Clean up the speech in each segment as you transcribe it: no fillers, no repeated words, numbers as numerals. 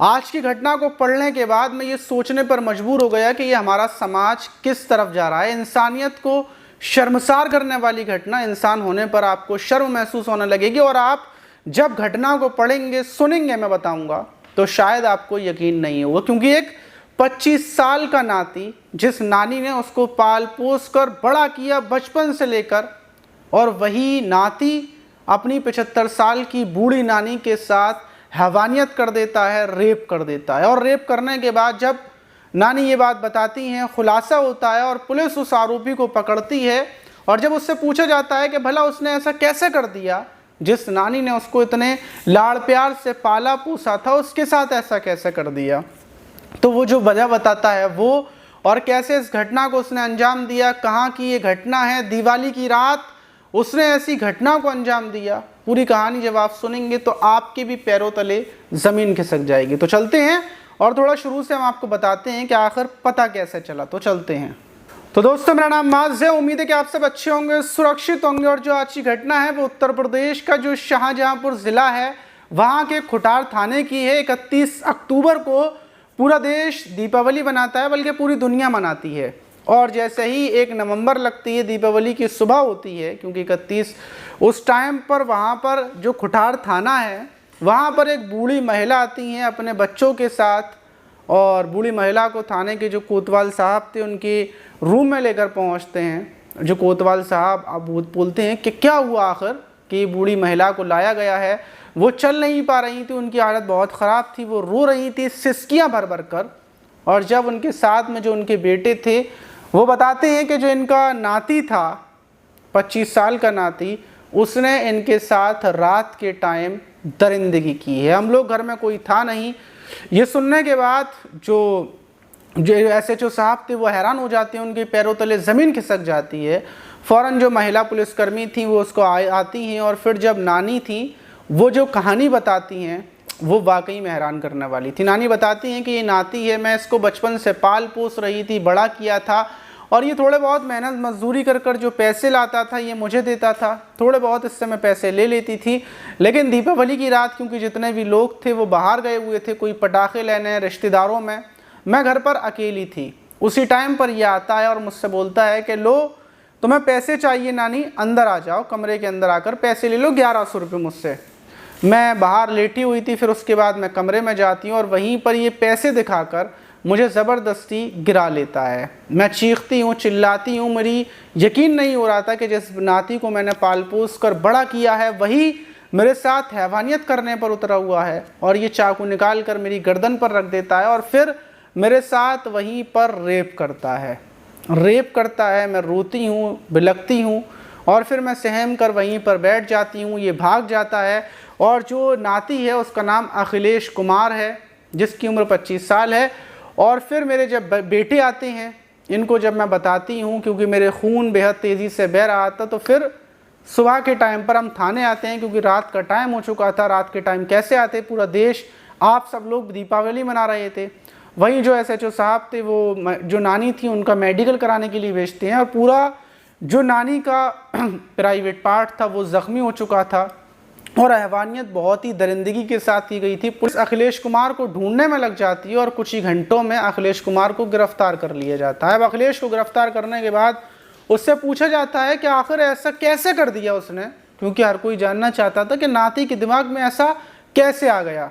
आज की घटना को पढ़ने के बाद मैं ये सोचने पर मजबूर हो गया कि ये हमारा समाज किस तरफ जा रहा है। इंसानियत को शर्मसार करने वाली घटना। इंसान होने पर आपको शर्म महसूस होने लगेगी और आप जब घटना को पढ़ेंगे, सुनेंगे, मैं बताऊंगा, तो शायद आपको यकीन नहीं होगा। क्योंकि एक 25 साल का नाती, जिस नानी ने उसको पाल पोस कर बड़ा किया बचपन से लेकर, और वही नाती अपनी 75 साल की बूढ़ी नानी के साथ हैवानियत कर देता है, रेप कर देता है। और रेप करने के बाद जब नानी ये बात बताती हैं, खुलासा होता है और पुलिस उस आरोपी को पकड़ती है। और जब उससे पूछा जाता है कि भला उसने ऐसा कैसे कर दिया, जिस नानी ने उसको इतने लाड़ प्यार से पाला पोसा था, उसके साथ ऐसा कैसे कर दिया, तो वो जो वजह बताता है वो, और कैसे इस घटना को उसने अंजाम दिया, कहाँ की ये घटना है, दिवाली की रात उसने ऐसी घटना को अंजाम दिया। पूरी कहानी जब आप सुनेंगे तो आपके भी पैरों तले ज़मीन खिसक जाएगी। तो चलते हैं और थोड़ा शुरू से हम आपको बताते हैं कि आखिर पता कैसे चला। तो चलते हैं। तो दोस्तों, मेरा नाम माज है। उम्मीद है कि आप सब अच्छे होंगे, सुरक्षित होंगे। और जो आज की घटना है वो उत्तर प्रदेश का जो शाहजहांपुर ज़िला है, वहाँ के खुटार थाने की है। 31 अक्टूबर को पूरा देश दीपावली मनाता है, बल्कि पूरी दुनिया मनाती है। और जैसे ही 1 नवंबर लगती है, दीपावली की सुबह होती है, क्योंकि 31 उस टाइम पर वहाँ पर जो खुटार थाना है, वहाँ पर एक बूढ़ी महिला आती हैं अपने बच्चों के साथ। और बूढ़ी महिला को थाने के जो कोतवाल साहब थे उनके रूम में लेकर पहुँचते हैं। जो कोतवाल साहब अब बोलते हैं कि क्या हुआ आखिर कि बूढ़ी महिला को लाया गया है। वो चल नहीं पा रही थी, उनकी हालत बहुत ख़राब थी, वो रो रही थी सिसकियाँ भर भर कर। और जब उनके साथ में जो उनके बेटे थे, वो बताते हैं कि जो इनका नाती था, 25 साल का नाती, उसने इनके साथ रात के टाइम दरिंदगी की है। हम लोग घर में कोई था नहीं। ये सुनने के बाद जो SHO साहब थे वो हैरान हो जाते हैं, उनके पैरों तले ज़मीन खिसक जाती है। फ़ौरन जो महिला पुलिसकर्मी थी वो उसको आती हैं। और फिर जब नानी थी, वो जो कहानी बताती हैं वो वाकई में हैरान करने वाली थी। नानी बताती हैं कि ये नाती है, मैं इसको बचपन से पाल पोस रही थी, बड़ा किया था, और ये थोड़े बहुत मेहनत मजदूरी कर कर जो पैसे लाता था ये मुझे देता था। थोड़े बहुत इससे मैं पैसे ले लेती थी। लेकिन दीपावली की रात, क्योंकि जितने भी लोग थे वो बाहर गए हुए थे, कोई पटाखे लेने रिश्तेदारों में, मैं घर पर अकेली थी। उसी टाइम पर ये आता है और मुझसे बोलता है कि लो, तुम्हें पैसे चाहिए नानी, अंदर आ जाओ, कमरे के अंदर आकर पैसे ले लो, 1100 रुपये मुझसे। मैं बाहर लेटी हुई थी। फिर उसके बाद मैं कमरे में जाती हूँ और वहीं पर ये पैसे दिखाकर मुझे ज़बरदस्ती गिरा लेता है। मैं चीखती हूँ, चिल्लाती हूँ। मेरी यकीन नहीं हो रहा था कि जिस नाती को मैंने पाल पोस कर बड़ा किया है वही मेरे साथ हैवानियत करने पर उतरा हुआ है। और ये चाकू निकाल कर मेरी गर्दन पर रख देता है और फिर मेरे साथ वहीं पर रेप करता है। मैं रोती हूँ, बिलखती हूँ और फिर मैं सहम कर वहीं पर बैठ जाती हूँ। ये भाग जाता है। और जो नाती है उसका नाम अखिलेश कुमार है, जिसकी उम्र 25 साल है। और फिर मेरे जब बेटे आते हैं, इनको जब मैं बताती हूँ, क्योंकि मेरे खून बेहद तेज़ी से बह रहा था, तो फिर सुबह के टाइम पर हम थाने आते हैं, क्योंकि रात का टाइम हो चुका था। रात के टाइम कैसे आते, पूरा देश, आप सब लोग दीपावली मना रहे थे। वहीं जो SHO साहब थे वो जो नानी थी उनका मेडिकल कराने के लिए भेजते हैं। और पूरा जो नानी का प्राइवेट पार्ट था वो ज़ख्मी हो चुका था और हैवानियत बहुत ही दरिंदगी के साथ की गई थी। पुलिस अखिलेश कुमार को ढूंढने में लग जाती है और कुछ ही घंटों में अखिलेश कुमार को गिरफ्तार कर लिया जाता है। अब अखिलेश को गिरफ्तार करने के बाद उससे पूछा जाता है कि आखिर ऐसा कैसे कर दिया उसने, क्योंकि हर कोई जानना चाहता था कि नाती के दिमाग में ऐसा कैसे आ गया।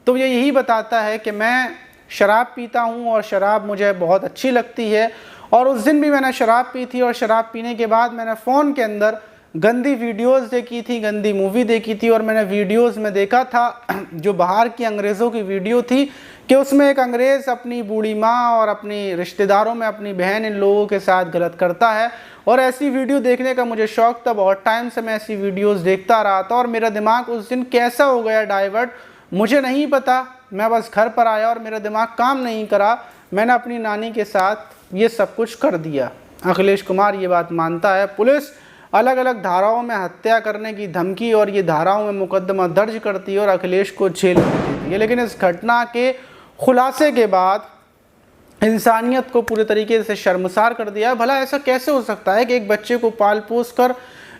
तो ये यही बताता है कि मैं शराब पीता हूँ और शराब मुझे बहुत अच्छी लगती है। और उस दिन भी मैंने शराब पी थी और शराब पीने के बाद मैंने फ़ोन के अंदर गंदी वीडियोस देखी थी, गंदी मूवी देखी थी। और मैंने वीडियोस में देखा था जो बाहर की अंग्रेज़ों की वीडियो थी कि उसमें एक अंग्रेज़ अपनी बूढ़ी माँ और अपनी रिश्तेदारों में अपनी बहन, इन लोगों के साथ गलत करता है। और ऐसी वीडियो देखने का मुझे शौक़ था, बहुत टाइम से मैं ऐसी वीडियोस देखता रहा था। और मेरा दिमाग उस दिन कैसा हो गया डाइवर्ट, मुझे नहीं पता। मैं बस घर पर आया और मेरा दिमाग काम नहीं करा। मैंने अपनी नानी के साथ ये सब कुछ कर दिया। अखिलेश कुमार ये बात मानता है। पुलिस अलग अलग धाराओं में हत्या करने की धमकी और ये धाराओं में मुकदमा दर्ज करती है और अखिलेश को जेल में देती है। लेकिन इस घटना के खुलासे के बाद इंसानियत को पूरे तरीके से शर्मसार कर दिया। भला ऐसा कैसे हो सकता है कि एक बच्चे को पाल पोस कर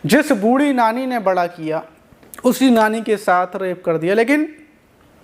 जिस बूढ़ी नानी ने बड़ा किया, उसी नानी के साथ रेप कर दिया। लेकिन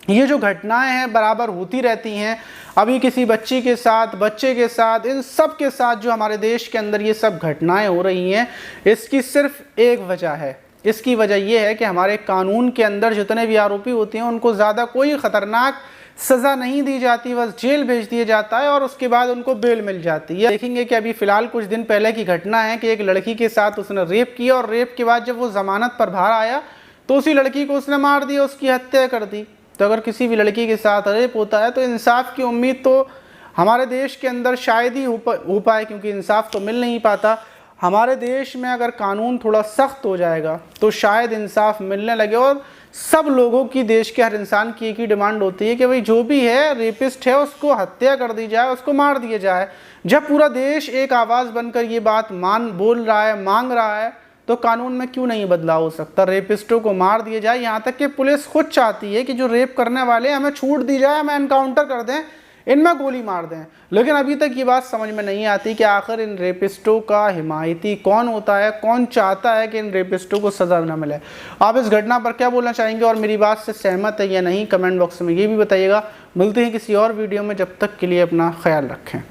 ये जो घटनाएं हैं बराबर होती रहती हैं। अभी किसी बच्चे के साथ, इन सब के साथ जो हमारे देश के अंदर ये सब घटनाएं हो रही हैं, इसकी सिर्फ एक वजह है। इसकी वजह यह है कि हमारे कानून के अंदर जितने भी आरोपी होते हैं उनको ज़्यादा कोई ख़तरनाक सज़ा नहीं दी जाती, बस जेल भेज दिया जाता है और उसके बाद उनको बेल मिल जाती है। देखेंगे कि अभी फ़िलहाल कुछ दिन पहले की घटना है कि एक लड़की के साथ उसने रेप किया और रेप के बाद जब वो ज़मानत पर बाहर आया तो उसी लड़की को उसने मार दिया, उसकी हत्या कर दी। तो अगर किसी भी लड़की के साथ रेप होता है तो इंसाफ की उम्मीद तो हमारे देश के अंदर शायद ही हो पाए, क्योंकि इंसाफ तो मिल नहीं पाता। हमारे देश में अगर कानून थोड़ा सख्त हो जाएगा तो शायद इंसाफ मिलने लगे। और सब लोगों की, देश के हर इंसान की एक ही डिमांड होती है कि भाई जो भी है रेपिस्ट है उसको हत्या कर दी जाए, उसको मार दिया जाए। जब पूरा देश एक आवाज़ बनकर ये बात बोल रहा है, मांग रहा है, तो कानून में क्यों नहीं बदलाव हो सकता? रेपिस्टों को मार दिया जाए। यहाँ तक कि पुलिस खुद चाहती है कि जो रेप करने वाले हमें छूट दी जाए, हमें एनकाउंटर कर दें, इनमें गोली मार दें। लेकिन अभी तक ये बात समझ में नहीं आती कि आखिर इन रेपिस्टों का हिमायती कौन होता है, कौन चाहता है कि इन रेपिस्टों को सज़ा न मिले। आप इस घटना पर क्या बोलना चाहेंगे और मेरी बात से सहमत है या नहीं, कमेंट बॉक्स में ये भी बताइएगा। मिलते हैं किसी और वीडियो में, जब तक के लिए अपना ख्याल रखें।